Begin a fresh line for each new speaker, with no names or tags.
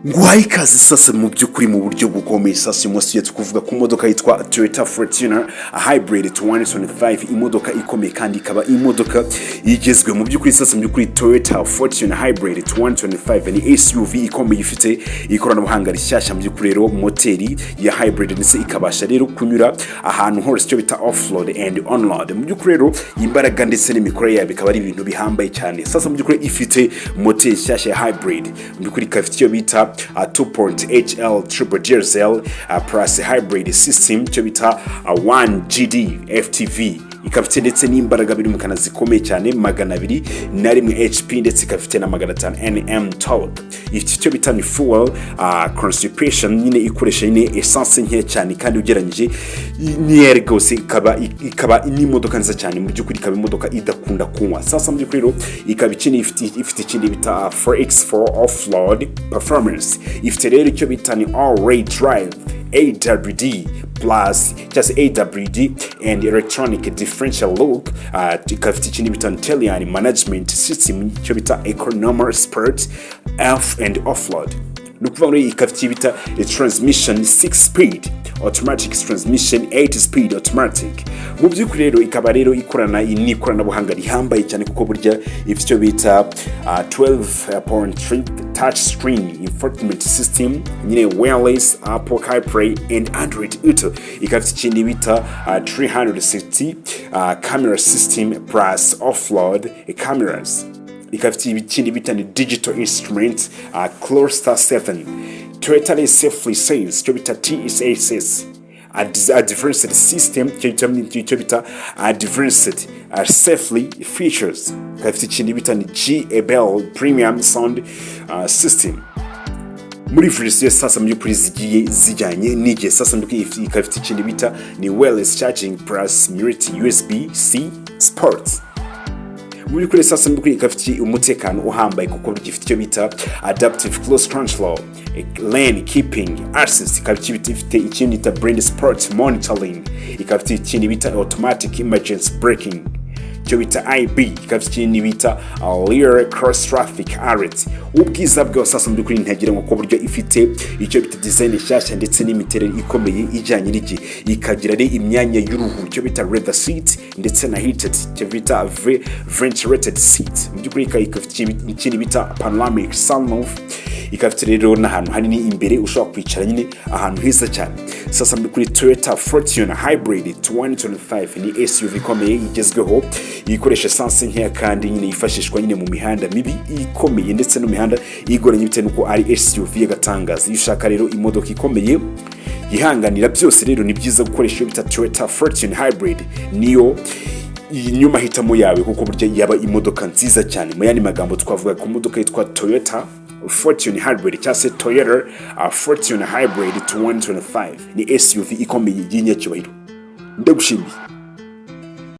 Nguhaye ikaze sasa mu by'ukuri mu buryo bukomeye sasa umunsi tukuvuga ku modoka yitwa Toyota Fortuner Hybrid 2025 imodoka ikomeye kandi ikaba imodoka igezwe mu by'ukuri sasa mu by'ukuri Toyota Fortuner Hybrid 2025 ni SUV ikomeye ifite ikoranabuhanga rishyashya mu by'ukuri rero moteri ya hybrid ndetse ikabasha rero kunyura ahantu hose cyo bita off-road and on-road mu by'ukuri rero imbaraga ndetse n'imikorere yayo bikaba ari ibintu bihambaye cyane sasa mu by'ukuri ifite moteri nshyashya ya hybrid mu by'ukuri ikafite icyo bita 2.HL triple diesel plus hybrid system cyo bita 1GD FTV ikafite ndetse n'imbaraga biri mu kana zikomeye cyane 201 HP ndetse ikafite na 500 Nm torque ifite cyo bita ni fuel constipation nyine ikoresha nyine essence nke cyane kandi ugeranyije ni rwose ikaba n'imodoka nziza cyane mu by'ukuri ikaba imodoka idakunda kunywa sasa mu by'ukuri ikaba ikindi ifite ikindi bita 4x4 off-road performance ifite rero icyo bita ni all-wheel drive AWD plus just AWD and electronic differential look ikafite ikindi bita Italian management system cyo bita economy sport off and off-road nukuvuga ngo ikafite bita transmission 6 speed automatic transmission 8 speed automatic mu by'ukuri rero ikaba rero ikoranabuhanga rihambaye cyane kuko burya ifite cyo bita 12.3 touch screen infotainment system nyine wireless Apple CarPlay and Android Auto ikafite ikindi bita 360 camera system plus off-road cameras ikafite ikindi bita ni digital instrument cluster 7 Toyota safely says cyo bita TSAS a different system cyo bita different safely features ikafite ikindi bita ni GABL premium sound system muri version sasa mu by'ukuri zigiye zijyanye n'igihe sasa ikafite ikindi bita ni wireless charging plus multi USB-C sports muri kuri sasa mbukuri ikafite umutekano uhambaye kuko gifite icyo bita adaptive cruise control lane keeping assist ikafite ikindi bita blind spot monitoring ikafite ikindi bita automatic emergency braking cyo bita IB ikafite ikindi bita rear cross traffic alert ubwiza bwa sasa mbukuri ntagira ngo ko buryo ifite icyo bita design nshyashya ndetse n'imiterere ikomeye ijyanye n'iki ikagira re imyanya y'uruhu cyo bita leather seat ndetse na heated cyo bita ventilated seat mu by'ukuri ikafite ikindi bita panoramic sunroof ikafite rero n'ahantu hanini imbere ushobora kwicara nyine ahantu heza cyane sasa kuri Toyota Fortuner Hybrid 2025 ni SUV ikomeye igezweho ikoresha essence nke kandi nyine yifashishwa nyine mu mihanda mibi ikomeye ndetse no mihanda igoranye bitewe nuko ari SUV y'agatangaza ushaka rero imodoka ikomeye yihanganira byose rero ni byiza gukoresha iyo bita Toyota Fortuner Hybrid niyo inyuma hitamo yawe kuko burya yaba imodoka nziza cyane mu yandi magambo twavuga ku modoka yitwa Toyota Fortuner Hybrid cyangwa se Toyota Fortuner Hybrid 2025 ni SUV ikomeye y'inyacyubahiro ndagushimiye.